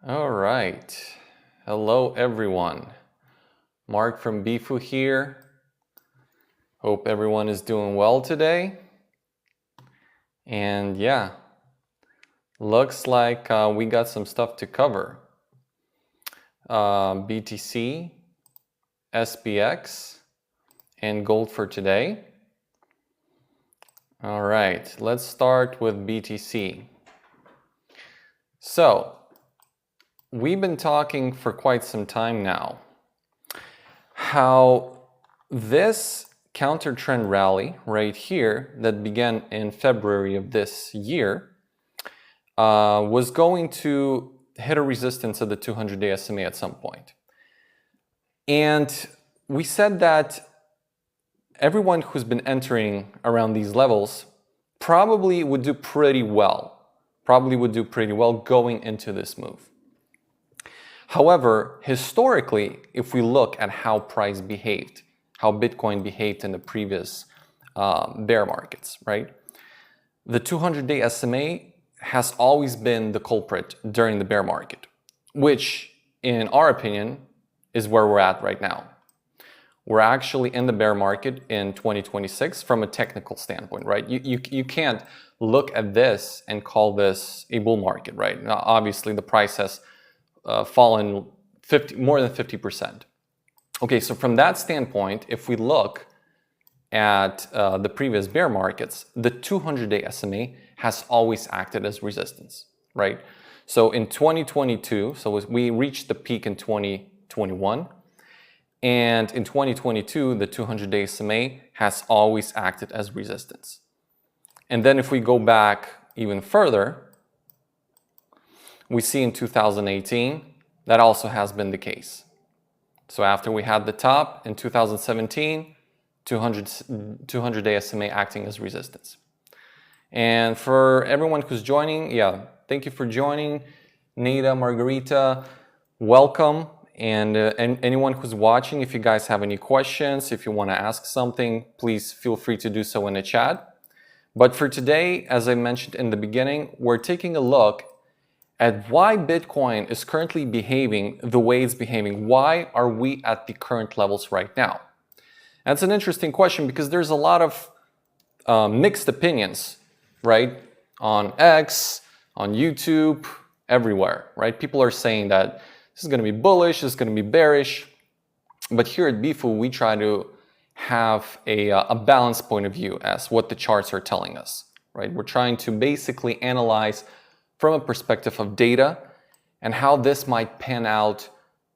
All right. Hello, everyone. Mark from BFU here. Hope everyone is doing well today. And yeah, looks like we got some stuff to cover. BTC, SPX, and gold for today. All right, let's start with BTC. So, we've been talking for quite some time now how this counter trend rally right here that began in February of this year was going to hit a resistance at the 200-day SMA at some point. And we said that everyone who's been entering around these levels probably would do pretty well going into this move. However, historically, if we look at how price behaved, how Bitcoin behaved in the previous bear markets, right? The 200-day SMA has always been the culprit during the bear market, which, in our opinion, is where we're at right now. We're actually in the bear market in 2026 from a technical standpoint, right? You can't look at this and call this a bull market, right? Now, obviously, the price has fallen more than 50%. Okay, so from that standpoint, if we look at the previous bear markets, the 200-day SMA has always acted as resistance, right? So in 2022, so we reached the peak in 2021, and in 2022, the 200-day SMA has always acted as resistance. And then if we go back even further, we see in 2018, that also has been the case. So after we had the top in 2017, 200-day SMA acting as resistance. And for everyone who's joining, yeah, thank you for joining. Nada, Margarita, welcome. And anyone who's watching, if you guys have any questions, if you want to ask something, please feel free to do so in the chat. But for today, as I mentioned in the beginning, we're taking a look at why Bitcoin is currently behaving the way it's behaving. Why are we at the current levels right now? That's an interesting question because there's a lot of mixed opinions, right? On X, on YouTube, everywhere, right? People are saying that this is going to be bullish, this is going to be bearish. But here at BFU, we try to have a balanced point of view as what the charts are telling us, right? We're trying to basically analyze from a perspective of data and how this might pan out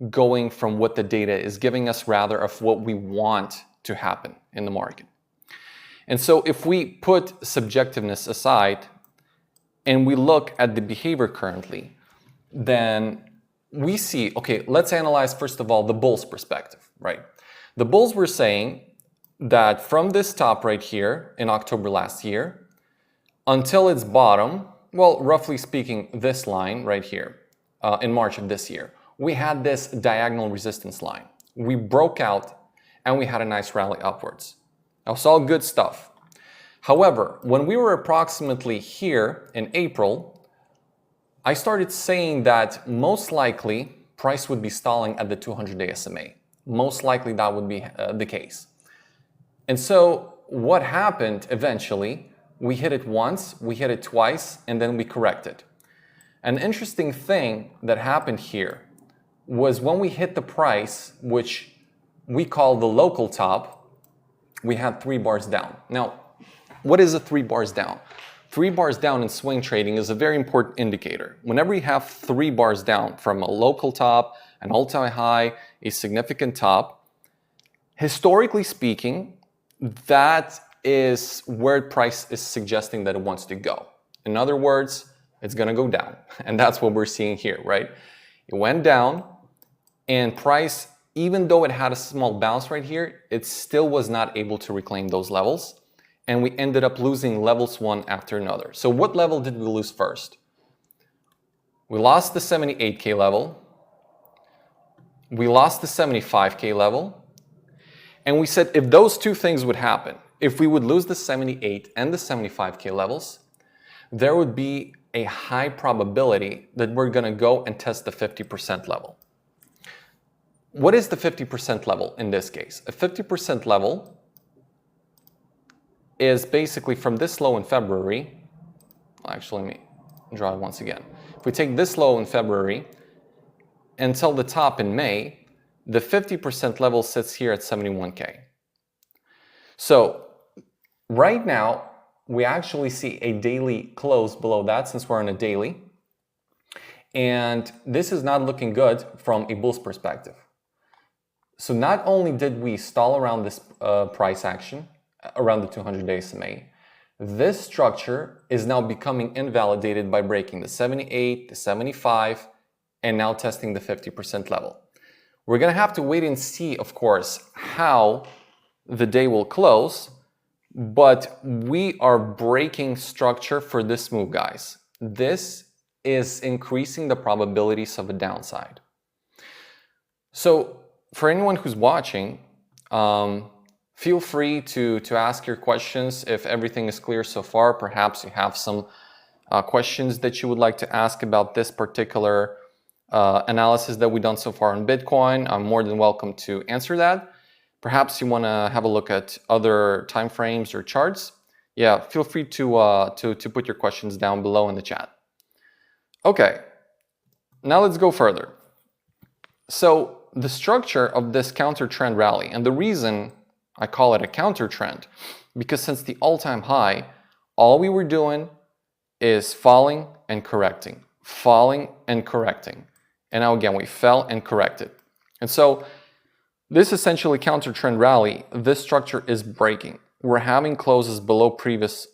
going from what the data is giving us rather of what we want to happen in the market. And so if we put subjectiveness aside and we look at the behavior currently, then we see, okay, let's analyze first of all the bulls perspective, right? The bulls were saying that from this top right here in October last year until its bottom, well, roughly speaking, this line right here in March of this year, we had this diagonal resistance line. We broke out and we had a nice rally upwards. That was all good stuff. However, when we were approximately here in April, I started saying that most likely price would be stalling at the 200-day SMA. Most likely that would be the case. And so what happened eventually, we hit it once, we hit it twice, and then we corrected. An interesting thing that happened here was when we hit the price, which we call the local top, we had 3 bars down. Now, what is a 3 bars down? 3 bars down in swing trading is a very important indicator. Whenever you have 3 bars down from a local top, an all-time high, a significant top, historically speaking, that is where price is suggesting that it wants to go. In other words, it's going to go down. And that's what we're seeing here, right? It went down and price, even though it had a small bounce right here, it still was not able to reclaim those levels. And we ended up losing levels one after another. So what level did we lose first? We lost the 78K level. We lost the 75K level. And we said if those two things would happen, if we would lose the 78 and the 75K levels, there would be a high probability that we're going to go and test the 50% level. What is the 50% level in this case? A 50% level is basically from this low in February. Actually, let me draw it once again. If we take this low in February until the top in May, the 50% level sits here at 71K. So right now, we actually see a daily close below that since we're on a daily. And this is not looking good from a bull's perspective. So not only did we stall around this price action, around the 200-day SMA, this structure is now becoming invalidated by breaking the 78, the 75, and now testing the 50% level. We're going to have to wait and see, of course, how the day will close, but we are breaking structure for this move, guys. This is increasing the probabilities of a downside. So for anyone who's watching, feel free to ask your questions if everything is clear so far. Perhaps you have some questions that you would like to ask about this particular analysis that we've done so far on Bitcoin. I'm more than welcome to answer that. Perhaps you want to have a look at other time frames or charts. Yeah, feel free to put your questions down below in the chat. Okay, now let's go further. So the structure of this counter trend rally, and the reason I call it a counter trend, because since the all-time high, all we were doing is falling and correcting, falling and correcting. And now again, we fell and corrected. And so this essentially counter trend rally, this structure is breaking. We're having closes below previous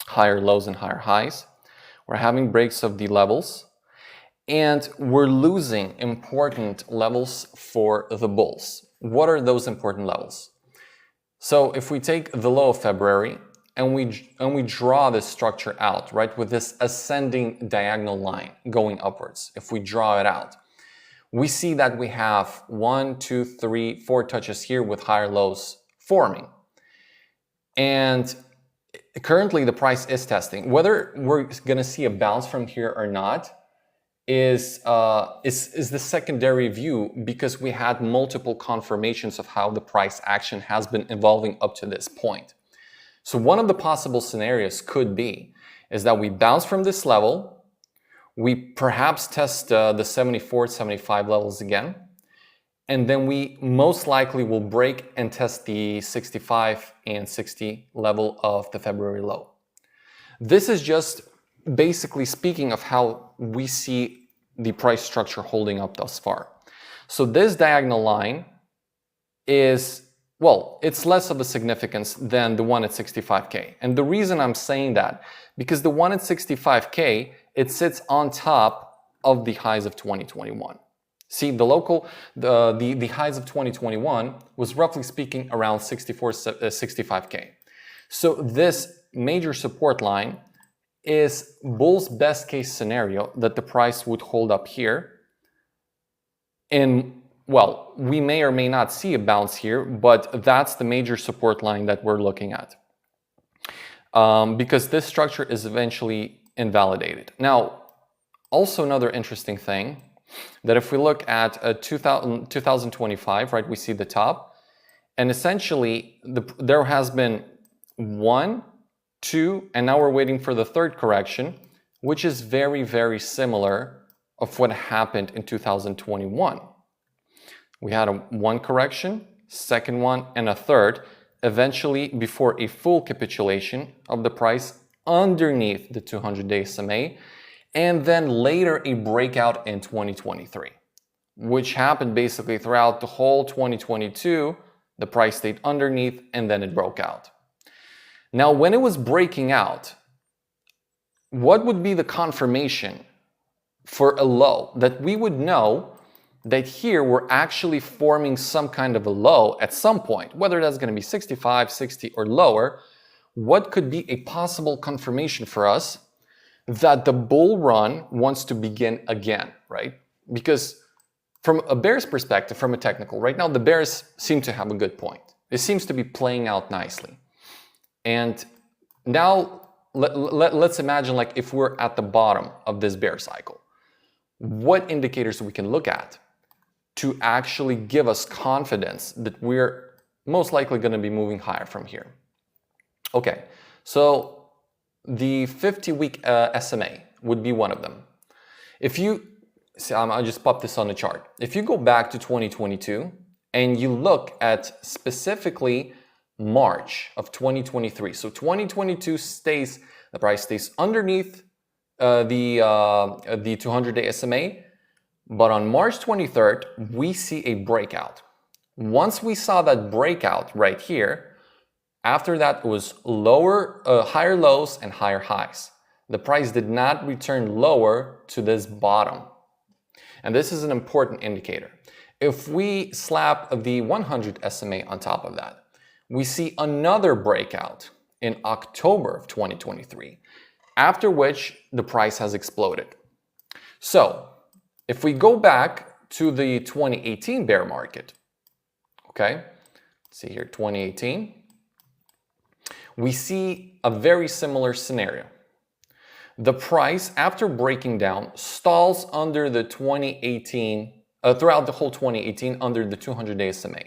higher lows and higher highs. We're having breaks of the levels, and we're losing important levels for the bulls. What are those important levels? So if we take the low of February and we draw this structure out, right, with this ascending diagonal line going upwards, if we draw it out, we see that we have 1, 2, 3, 4 touches here with higher lows forming. And currently the price is testing. Whether we're going to see a bounce from here or not is the secondary view, because we had multiple confirmations of how the price action has been evolving up to this point. So one of the possible scenarios could be is that we bounce from this level, we perhaps test the 74, 75 levels again, and then we most likely will break and test the 65 and 60 level of the February low. This is just basically speaking of how we see the price structure holding up thus far. So this diagonal line is, well, it's less of a significance than the one at 65K. And the reason I'm saying that, because the one at 65K, it sits on top of the highs of 2021. See, the highs of 2021 was roughly speaking around 65K. So this major support line is bull's best case scenario that the price would hold up here. And well, we may or may not see a bounce here, but that's the major support line that we're looking at. Because this structure is eventually invalidated. Now, also another interesting thing, that if we look at 2025, right, we see the top, and essentially there has been 1, 2, and now we're waiting for the third correction, which is very, very similar of what happened in 2021. We had one correction, second one, and a third, eventually before a full capitulation of the price underneath the 200-day SMA, and then later a breakout in 2023, which happened basically throughout the whole 2022. The price stayed underneath and then it broke out. Now, when it was breaking out, what would be the confirmation for a low that we would know that here we're actually forming some kind of a low at some point, whether that's going to be 65, 60 or lower? What could be a possible confirmation for us that the bull run wants to begin again, right? Because from a bear's perspective, from a technical, right now the bears seem to have a good point. It seems to be playing out nicely. And now let's imagine like if we're at the bottom of this bear cycle, what indicators we can look at to actually give us confidence that we're most likely going to be moving higher from here. Okay, so the 50-week SMA would be one of them. If you see, I'll just pop this on the chart. If you go back to 2022 and you look at specifically March of 2023, so 2022 the price stays underneath the 200-day SMA, but on March 23rd, we see a breakout. Once we saw that breakout right here, after that it was higher lows and higher highs. The price did not return lower to this bottom. And this is an important indicator. If we slap the 100 SMA on top of that, we see another breakout in October of 2023, after which the price has exploded. So if we go back to the 2018 bear market, okay, let's see here, 2018, we see a very similar scenario. The price, after breaking down, stalls under the 2018, throughout the whole 2018, under the 200-day SMA,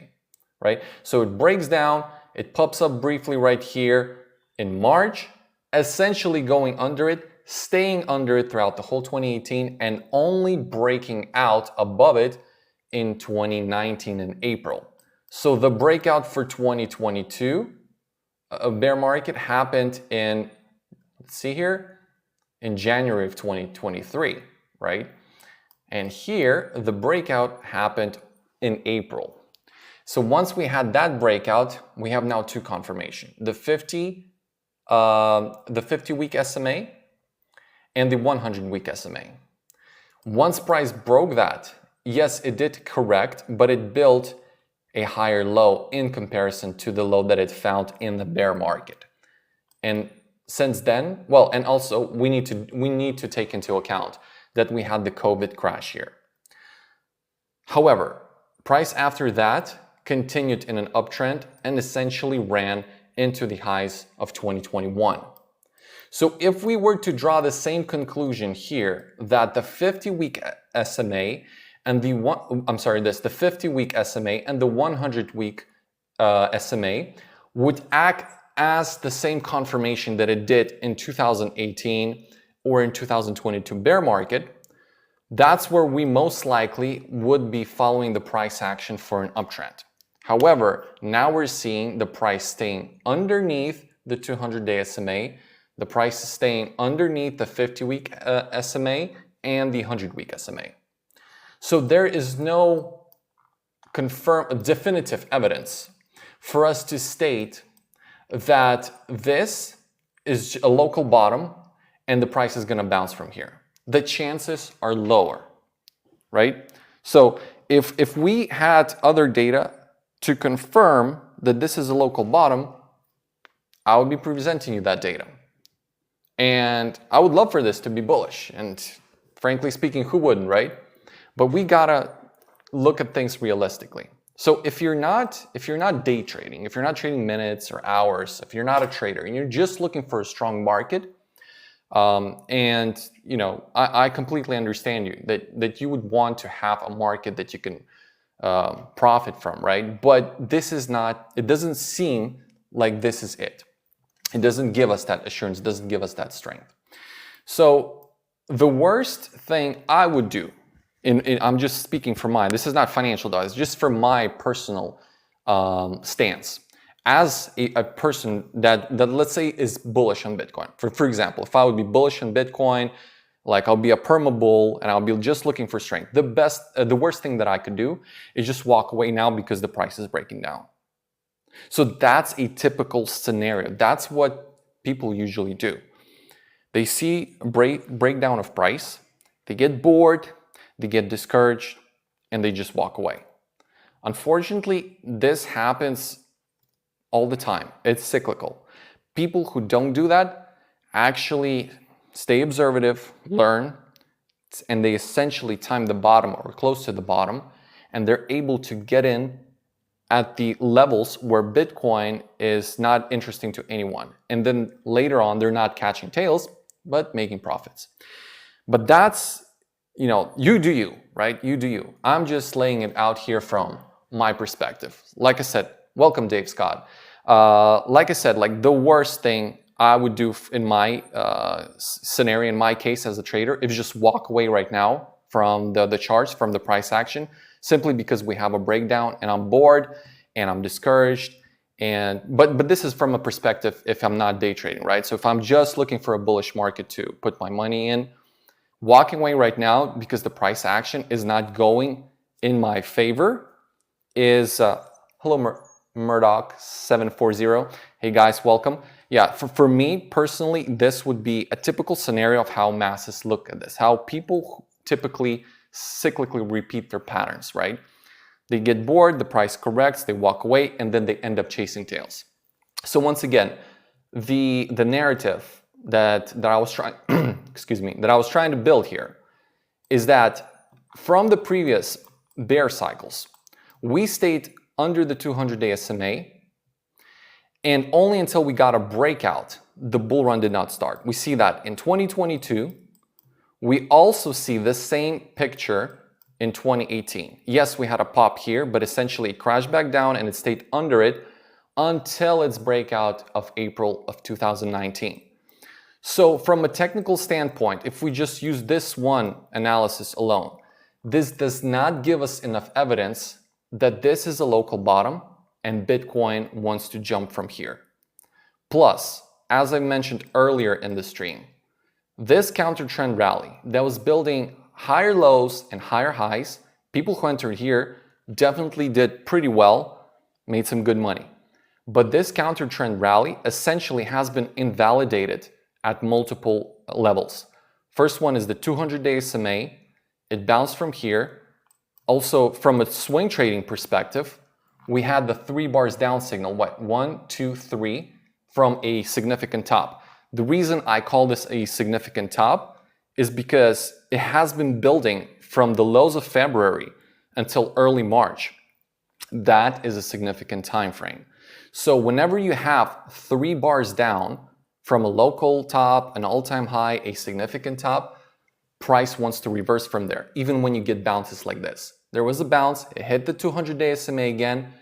right? So it breaks down, it pops up briefly right here in March, essentially going under it, staying under it throughout the whole 2018, and only breaking out above it in 2019 in April. So the breakout for 2022, a bear market, happened in, let's see here, in January of 2023, right? And here, the breakout happened in April. So once we had that breakout, we have now two confirmation: the 50-week SMA and the 100-week SMA. Once price broke that, yes, it did correct, but it built a higher low in comparison to the low that it found in the bear market. And since then, well, and also we need to take into account that we had the COVID crash here. However, price after that continued in an uptrend and essentially ran into the highs of 2021. So if we were to draw the same conclusion here, that the 50-week SMA and the 50-week SMA and the 100-week SMA would act as the same confirmation that it did in 2018 or in 2022 bear market, that's where we most likely would be following the price action for an uptrend. However, now we're seeing the price staying underneath the 200-day SMA, the price is staying underneath the 50-week SMA and the 100-week SMA. So there is no definitive evidence for us to state that this is a local bottom and the price is going to bounce from here. The chances are lower, right? So if we had other data to confirm that this is a local bottom, I would be presenting you that data. And I would love for this to be bullish. And frankly speaking, who wouldn't, right? But we gotta look at things realistically. So if you're not day trading, if you're not trading minutes or hours, if you're not a trader and you're just looking for a strong market, and you know, I completely understand you that you would want to have a market that you can profit from, right? But this is not, it doesn't seem like this is it. It doesn't give us that assurance, it doesn't give us that strength. So the worst thing I would do, I'm just speaking for mine, this is not financial advice, just for my personal stance. As a person that let's say is bullish on Bitcoin. For example, if I would be bullish on Bitcoin, like I'll be a perma bull and I'll be just looking for strength. The worst thing that I could do is just walk away now because the price is breaking down. So that's a typical scenario. That's what people usually do. They see a breakdown of price, they get bored, they get discouraged, and they just walk away. Unfortunately, this happens all the time. It's cyclical. People who don't do that actually stay observative, learn, and they essentially time the bottom or close to the bottom, and they're able to get in at the levels where Bitcoin is not interesting to anyone. And then later on, they're not catching tails, but making profits. But that's, you do you, right? You do you. I'm just laying it out here from my perspective. Like I said, welcome, Dave Scott. Like I said, like the worst thing I would do in my scenario, in my case as a trader, is just walk away right now from the charts, from the price action, simply because we have a breakdown and I'm bored and I'm discouraged. But this is from a perspective if I'm not day trading, right? So if I'm just looking for a bullish market to put my money in, walking away right now because the price action is not going in my favor is, hello Murdoch 740. Hey guys, welcome. Yeah, for me personally, this would be a typical scenario of how masses look at this, how people typically cyclically repeat their patterns, right? They get bored, the price corrects, they walk away, and then they end up chasing tails. So once again, the narrative that I was trying, that I was trying to build here is that from the previous bear cycles, we stayed under the 200-day SMA, and only until we got a breakout, the bull run did not start. We see that in 2022. We also see the same picture in 2018. Yes, we had a pop here, but essentially it crashed back down and it stayed under it until its breakout of April of 2019. So from a technical standpoint, if we just use this one analysis alone, this does not give us enough evidence that this is a local bottom and Bitcoin wants to jump from here. Plus, as I mentioned earlier in the stream, this counter trend rally that was building higher lows and higher highs, people who entered here definitely did pretty well, made some good money. But this counter trend rally essentially has been invalidated at multiple levels. First one is the 200-day SMA. It bounced from here. Also, from a swing trading perspective, we had the 3 bars down signal, 1, 2, 3, from a significant top. The reason I call this a significant top is because it has been building from the lows of February until early March. That is a significant time frame. So whenever you have 3 bars down from a local top, an all-time high, a significant top, price wants to reverse from there, even when you get bounces like this. There was a bounce, it hit the 200-day SMA again,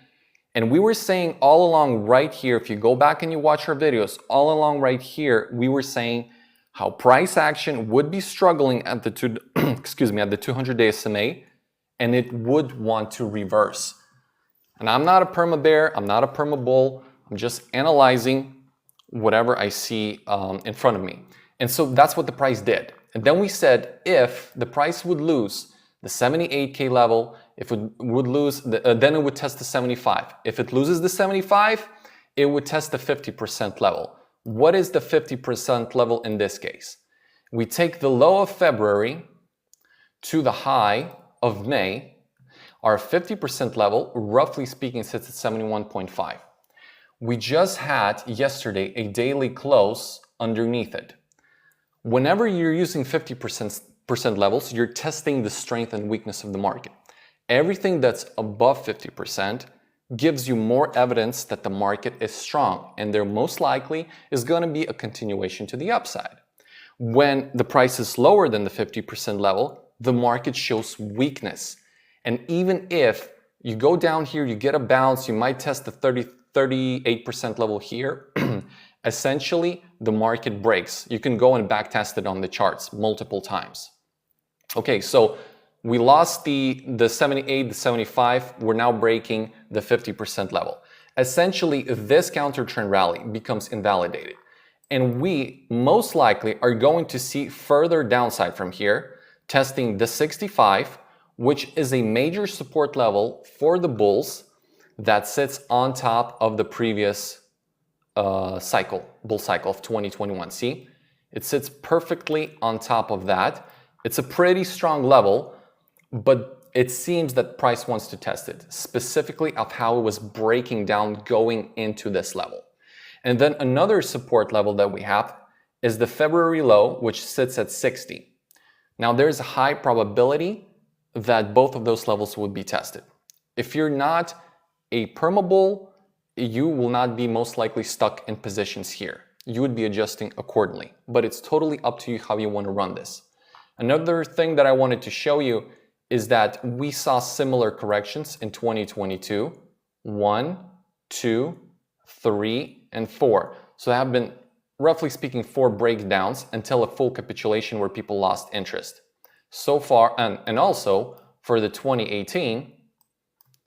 and we were saying all along right here, if you go back and you watch our videos, all along right here, we were saying how price action would be struggling at the 200-day SMA, and it would want to reverse. And I'm not a perma bear, I'm not a perma bull, I'm just analyzing whatever I see in front of me. And so that's what the price did. And then we said if the price would lose the 78K level, if it would lose, then it would test the 75. If it loses the 75, it would test the 50% level. What is the 50% level in this case? We take the low of February to the high of May. Our 50% level, roughly speaking, sits at 71.5. We just had yesterday a daily close underneath it. Whenever you're using 50% levels, you're testing the strength and weakness of the market. Everything that's above 50% gives you more evidence that the market is strong, and there most likely is going to be a continuation to the upside. When the price is lower than the 50% level, the market shows weakness. And even if you go down here, you get a bounce, you might test the 38% level here, essentially the market breaks. You can go and back test it on the charts multiple times. Okay, so we lost the 78, the 75, we're now breaking the 50% level. Essentially, this counter trend rally becomes invalidated. And we most likely are going to see further downside from here, testing the 65, which is a major support level for the bulls that sits on top of the previous bull cycle of 2021. See, it sits perfectly on top of that. It's a pretty strong level, but it seems that price wants to test it, specifically of how it was breaking down going into this level. And then another support level that we have is the February low, which sits at 60. Now there's a high probability that both of those levels would be tested. If you're not a perma bull, you will not be most likely stuck in positions here. You would be adjusting accordingly, but it's totally up to you how you want to run this. Another thing that I wanted to show you is that we saw similar corrections in 2022. 1, 2, 3, and 4. So there have been, roughly speaking, 4 breakdowns until a full capitulation where people lost interest. So far, and also for the 2018,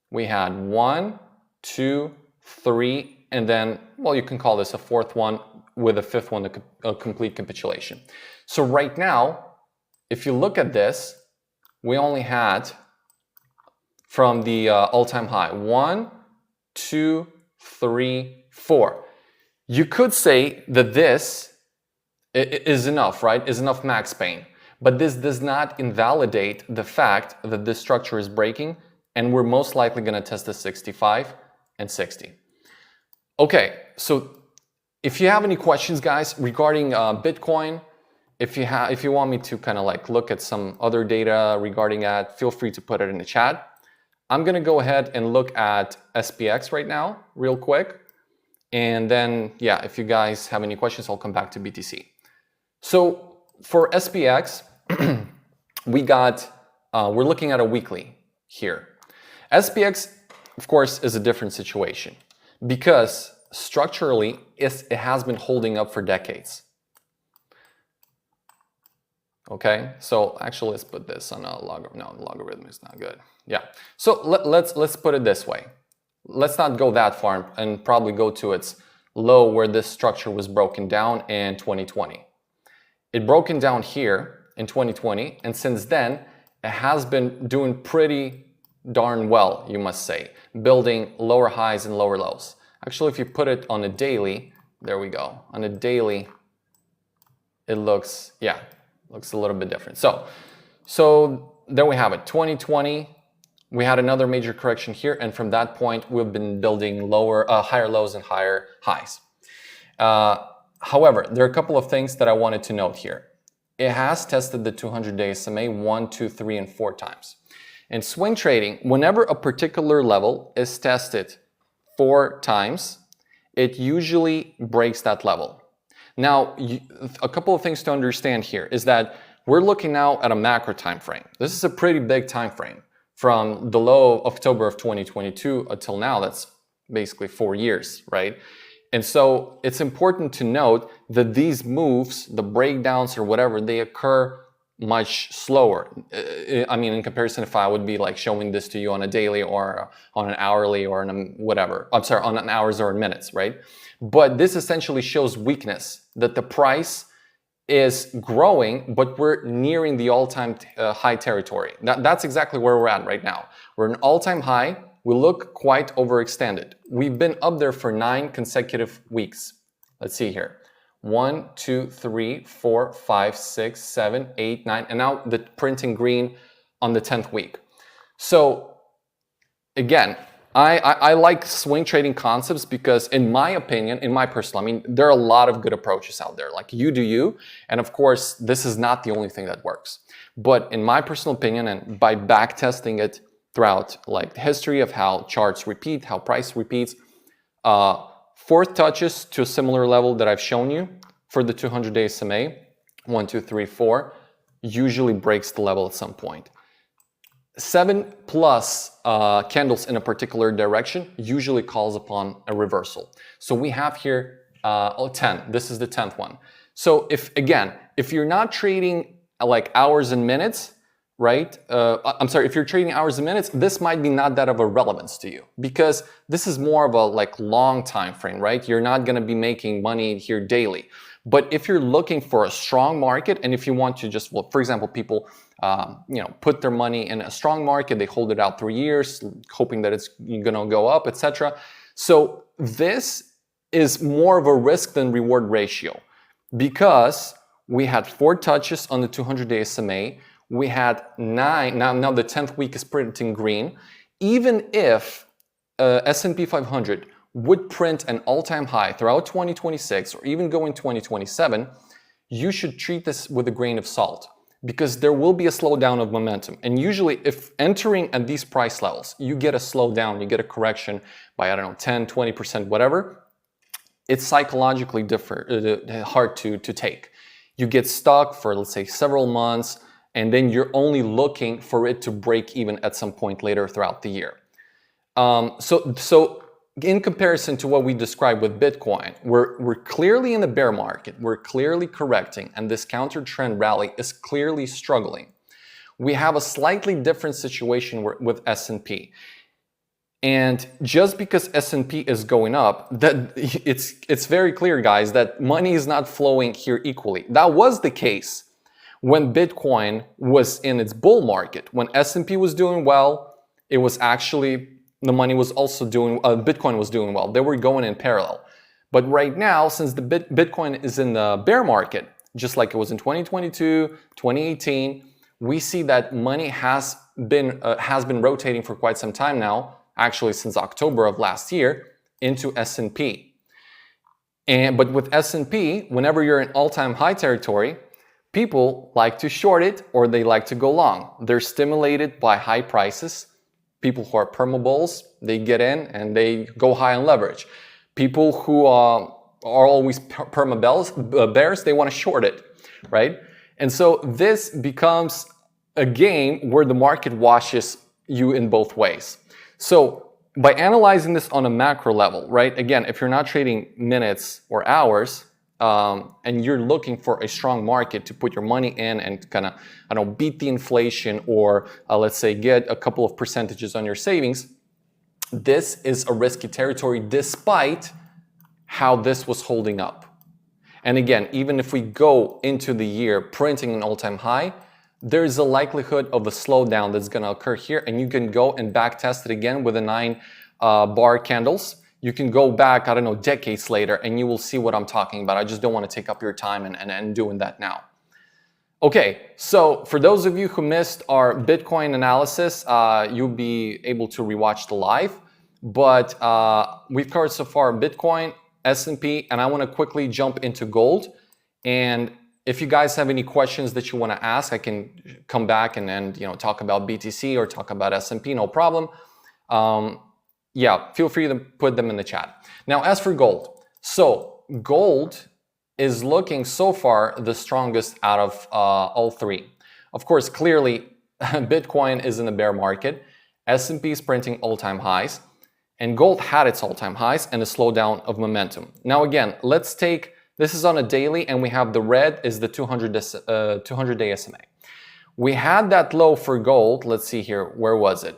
we had 1, 2, 3, and then, well, you can call this a 4th one with a 5th one, a complete capitulation. So right now, if you look at this, we only had from the all-time high, 1, 2, 3, 4. You could say that this is enough, right? Is enough max pain. But this does not invalidate the fact that this structure is breaking, and we're most likely going to test the 65 and 60. Okay, so if you have any questions, guys, regarding Bitcoin, if you want me to kind of like look at some other data regarding that, feel free to put it in the chat. I'm going to go ahead and look at SPX right now, real quick. And then, yeah, if you guys have any questions, I'll come back to BTC. So for SPX, we're looking at a weekly here. SPX, of course, is a different situation because structurally, it has been holding up for decades. Okay, so actually, let's put this on a logarithm. No, the logarithm is not good. Yeah, so let's put it this way. Let's not go that far and probably go to its low where this structure was broken down in 2020. It broken down here in 2020, and since then, it has been doing pretty darn well, you must say, building lower highs and lower lows. Actually, if you put it on a daily, there we go. On a daily, it looks, yeah, looks a little bit different. So there we have it. 2020, we had another major correction here, and from that point, we've been building higher lows and higher highs. However, there are a couple of things that I wanted to note here. It has tested the 200-day SMA 1, 2, 3, and 4 times. In swing trading, whenever a particular level is tested 4 times, it usually breaks that level. Now, a couple of things to understand here is that we're looking now at a macro time frame. This is a pretty big time frame. From the low of October of 2022 until now, that's basically 4 years, right? And so it's important to note that these moves, the breakdowns or whatever, they occur much slower. I mean, in comparison, if I would be like showing this to you on a daily or on an hourly or on a whatever, I'm sorry, on an hours or in minutes, right? But this essentially shows weakness, that the price is growing, but we're nearing the all-time high territory. That's exactly where we're at right now. We're an all-time high. We look quite overextended. We've been up there for 9 consecutive weeks. Let's see here. 1, 2, 3, 4, 5, 6, 7, 8, 9, and now the printing green on the 10th week. So again, I like swing trading concepts because in my opinion, in my personal, I mean, there are a lot of good approaches out there, like you do you. And of course, this is not the only thing that works. But in my personal opinion, and by back testing it throughout like the history of how charts repeat, how price repeats, 4th touches to a similar level that I've shown you for the 200-day SMA, 1, 2, 3, 4, usually breaks the level at some point. 7 plus candles in a particular direction usually calls upon a reversal. So we have here 10. This is the 10th one. So if you're not trading like hours and minutes, right? I'm sorry, if you're trading hours and minutes, this might be not that of a relevance to you because this is more of a like long time frame, right? You're not going to be making money here daily. But if you're looking for a strong market, and if you want to just, well, for example, people, put their money in a strong market, they hold it out 3 years, hoping that it's going to go up, etc. So this is more of a risk than reward ratio because we had 4 touches on the 200-day SMA. We had 9. Now the 10th week is printing green. Even if S&P 500 would print an all-time high throughout 2026 or even go in 2027, you should treat this with a grain of salt because there will be a slowdown of momentum. And usually if entering at these price levels, you get a slowdown, you get a correction by, I don't know, 10, 20%, whatever, it's psychologically hard to take. You get stuck for, let's say, several months, and then you're only looking for it to break even at some point later throughout the year. So in comparison to what we described with Bitcoin, we're clearly in the bear market, we're clearly correcting, and this counter trend rally is clearly struggling. We have a slightly different situation with S&P. And just because S&P is going up, that it's very clear, guys, that money is not flowing here equally. That was the case when Bitcoin was in its bull market. When S&P was doing well, it was actually, the money was also doing, Bitcoin was doing well. They were going in parallel. But right now, since the Bitcoin is in the bear market, just like it was in 2022, 2018, we see that money has been rotating for quite some time now, actually since October of last year, into S&P. But with S&P, whenever you're in all-time high territory, people like to short it or they like to go long. They're stimulated by high prices. People who are perma-bulls, they get in and they go high on leverage. People who are always perma-bears, they want to short it, right? And so this becomes a game where the market washes you in both ways. So by analyzing this on a macro level, right? Again, if you're not trading minutes or hours, and you're looking for a strong market to put your money in and kind of, I don't know, beat the inflation or let's say get a couple of percentages on your savings, this is a risky territory despite how this was holding up. And again, even if we go into the year printing an all-time high, there's a likelihood of a slowdown that's going to occur here, and you can go and back test it again with the 9 bar candles. You can go back, I don't know, decades later, and you will see what I'm talking about. I just don't want to take up your time and doing that now. Okay, so for those of you who missed our Bitcoin analysis, you'll be able to rewatch the live. But we've covered so far Bitcoin, S&P, and I want to quickly jump into gold. And if you guys have any questions that you want to ask, I can come back and talk about BTC or talk about S&P, no problem. Yeah, feel free to put them in the chat. Now, as for gold, so gold is looking so far the strongest out of all three. Of course, clearly, Bitcoin is in the bear market, S&P is printing all-time highs, and gold had its all-time highs and a slowdown of momentum. Now, again, let's take, this is on a daily, and we have the red is the 200-day SMA. We had that low for gold. Let's see here, where was it?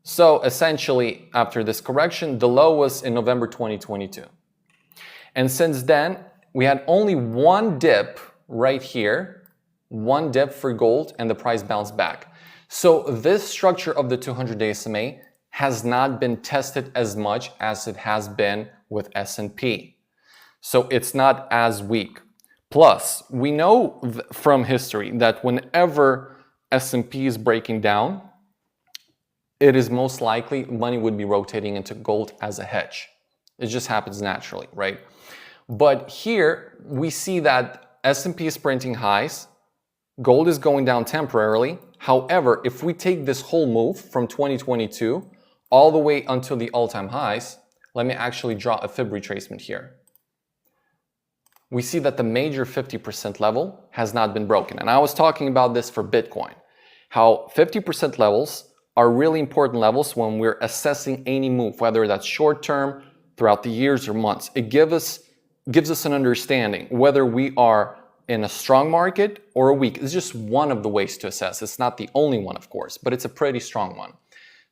So essentially, after this correction, the low was in November 2022. And since then, we had only one dip right here, one dip for gold, and the price bounced back. So this structure of the 200-day SMA has not been tested as much as it has been with S&P. So it's not as weak. Plus, we know from history that whenever S&P is breaking down, it is most likely money would be rotating into gold as a hedge. It just happens naturally, right? But here we see that S&P is printing highs, gold is going down temporarily. However, if we take this whole move from 2022 all the way until the all-time highs, let me actually draw a fib retracement here. We see that the major 50% level has not been broken. And I was talking about this for Bitcoin, how 50% levels are really important levels when we're assessing any move, whether that's short-term, throughout the years or months. It gives us an understanding whether we are in a strong market or a weak. It's just one of the ways to assess. It's not the only one, of course, but it's a pretty strong one.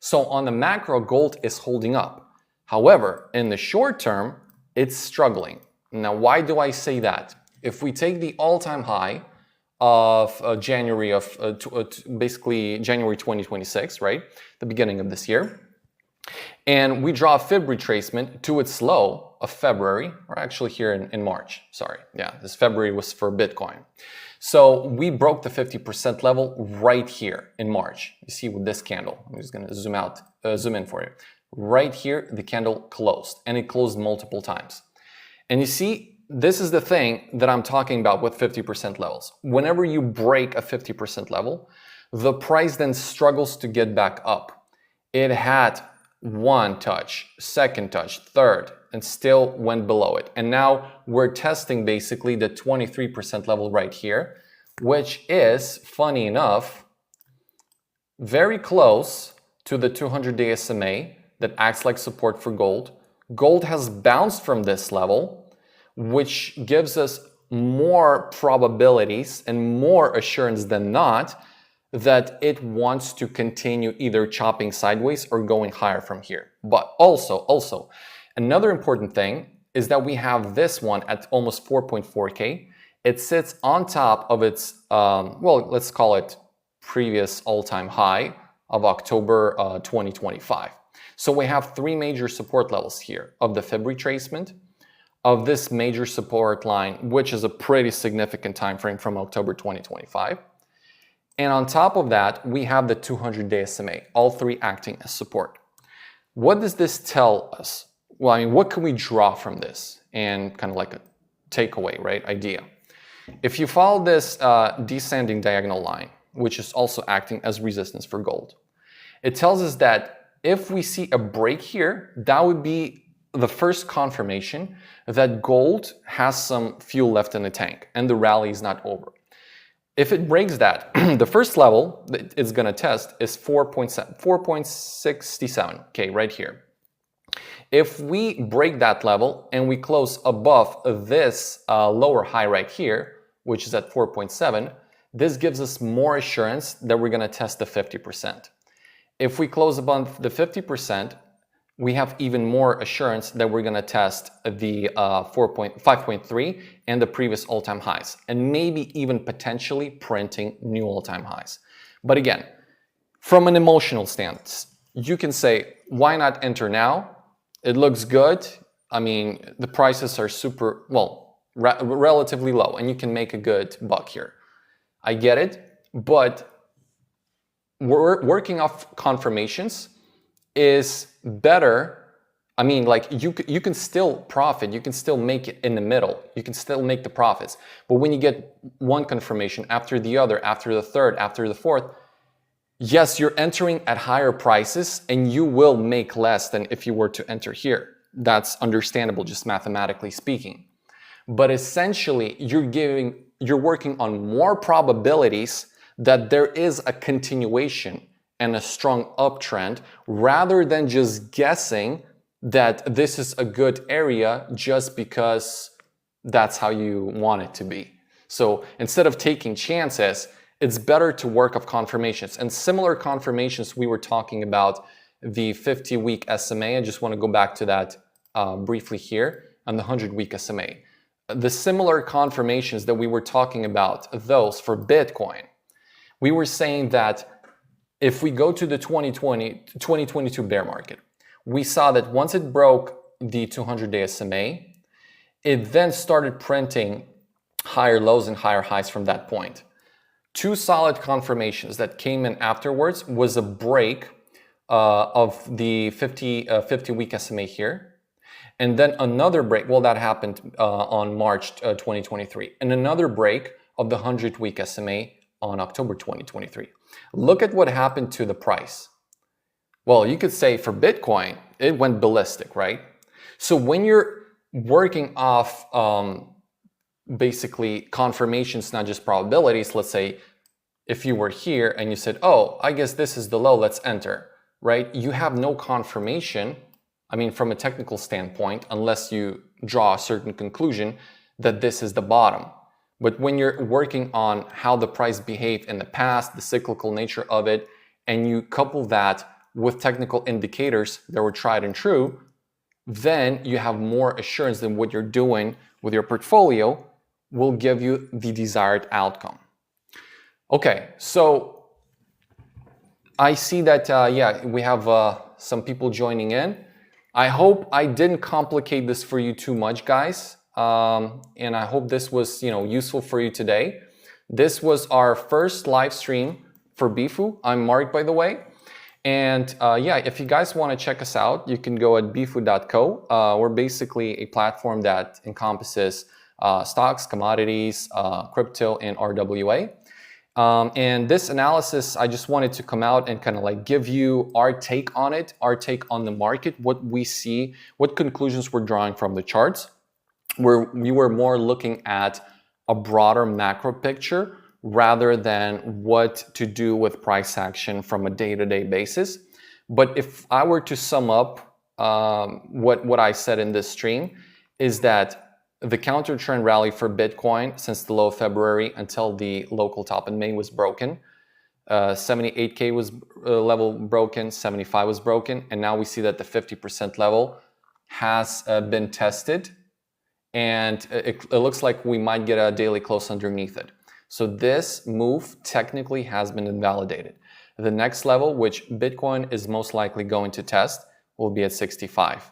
So on the macro, gold is holding up. However, in the short term, it's struggling. Now, why do I say that? If we take the all-time high of January of basically January 2026, right? The beginning of this year. And we draw a fib retracement to its low of February, or actually here in March. Sorry. Yeah, this February was for Bitcoin. So we broke the 50% level right here in March. You see with this candle. I'm just going to zoom in for you. Right here, the candle closed, and it closed multiple times. And you see, this is the thing that I'm talking about with 50% levels. Whenever you break a 50% level, the price then struggles to get back up. It had one touch, second touch, third, and still went below it. And now we're testing basically the 23% level right here, which is, funny enough, very close to the 200-day SMA that acts like support for gold. Gold has bounced from this level, which gives us more probabilities and more assurance than not that it wants to continue either chopping sideways or going higher from here. But also, another important thing is that we have this one at almost 4.4K. It sits on top of its, well, let's call it previous all-time high of October 2025. So we have three major support levels here of the Fib retracement, of this major support line, which is a pretty significant time frame from October 2025. And on top of that, we have the 200-day SMA, all three acting as support. What does this tell us? Well, I mean, what can we draw from this? And kind of like a takeaway, right, idea. If you follow this descending diagonal line, which is also acting as resistance for gold, it tells us that if we see a break here, that would be the first confirmation that gold has some fuel left in the tank and the rally is not over. If it breaks that, the first level that it's going to test is 4.67K right here. If we break that level and we close above this lower high right here, which is at 4.7, this gives us more assurance that we're going to test the 50%. If we close above the 50%, we have even more assurance that we're going to test the 5.3 and the previous all-time highs, and maybe even potentially printing new all-time highs. But again, from an emotional stance, you can say, why not enter now? It looks good. I mean, the prices are super, well, relatively low, and you can make a good buck here. I get it, but working off confirmations is better. I mean, like you can still profit, you can still make it in the middle, you can still make the profits. But when you get one confirmation after the other, after the third, after the fourth, yes, you're entering at higher prices and you will make less than if you were to enter here. That's understandable, just mathematically speaking. But essentially, you're working on more probabilities that there is a continuation and a strong uptrend, rather than just guessing that this is a good area just because that's how you want it to be. So instead of taking chances, it's better to work off confirmations. And similar confirmations, we were talking about the 50-week SMA. I just want to go back to that briefly here on the 100-week SMA. The similar confirmations that we were talking about, those for Bitcoin, we were saying that if we go to the 2022 bear market, we saw that once it broke the 200-day SMA, it then started printing higher lows and higher highs from that point. Two solid confirmations that came in afterwards was a break of the 50-week SMA here, and then another break, well, that happened on March 2023, and another break of the 100-week SMA on October 2023. Look at what happened to the price. Well, you could say for Bitcoin, it went ballistic, right? So when you're working off basically confirmations, not just probabilities, let's say if you were here and you said, oh, I guess this is the low, let's enter, right? You have no confirmation, I mean, from a technical standpoint, unless you draw a certain conclusion that this is the bottom. But when you're working on how the price behaved in the past, the cyclical nature of it, and you couple that with technical indicators that were tried and true, then you have more assurance that what you're doing with your portfolio will give you the desired outcome. Okay, so I see that, yeah, we have some people joining in. I hope I didn't complicate this for you too much, guys. And I hope this was, useful for you today. This was our first live stream for BIFU. I'm Mark, by the way. And yeah, if you guys want to check us out, you can go at bfood.co. We're basically a platform that encompasses stocks, commodities, crypto, and RWA. And this analysis, I just wanted to come out and kind of like give you our take on it, our take on the market, what we see, what conclusions we're drawing from the charts, where we were more looking at a broader macro picture rather than what to do with price action from a day-to-day basis. But if I were to sum up what I said in this stream, is that the counter trend rally for Bitcoin since the low of February until the local top in May was broken. 78K was level broken, 75 was broken, and now we see that the 50% level has been tested, and it looks like we might get a daily close underneath it. So this move technically has been invalidated. The next level, which Bitcoin is most likely going to test, will be at 65.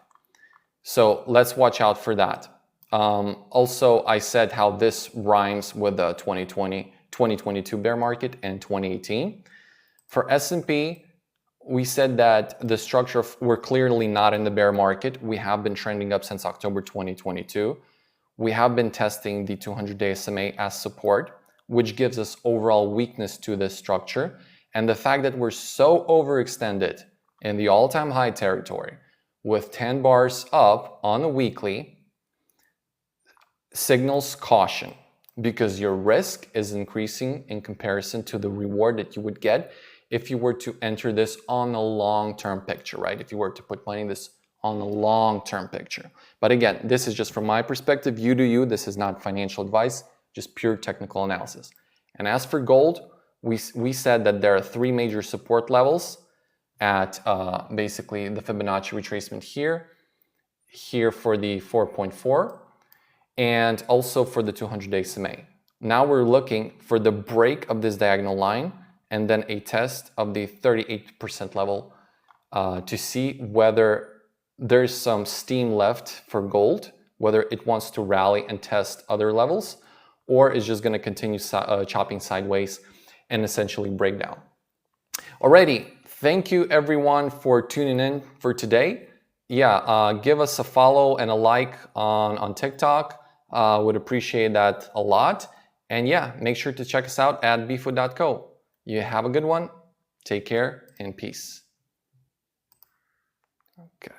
So let's watch out for that. Also, I said how this rhymes with the 2022 bear market and 2018. For S&P, we said that the structure, we're clearly not in the bear market. We have been trending up since October 2022. We have been testing the 200-day SMA as support, which gives us overall weakness to this structure. And the fact that we're so overextended in the all-time high territory with 10 bars up on the weekly signals caution, because your risk is increasing in comparison to the reward that you would get if you were to enter this on a long-term picture, right? If you were to put money in this on a long-term picture. But again, this is just from my perspective. You do you. This is not financial advice, just pure technical analysis. And as for gold, we said that there are three major support levels at basically the Fibonacci retracement here for the 4.4, and also for the 200-day SMA. Now we're looking for the break of this diagonal line and then a test of the 38% level to see whether there's some steam left for gold, whether it wants to rally and test other levels, or is just going to continue chopping sideways and essentially break down. Alrighty, thank you everyone for tuning in for today. Yeah, give us a follow and a like on TikTok. Would appreciate that a lot. And yeah, make sure to check us out at bfood.co. You have a good one. Take care and peace. Okay.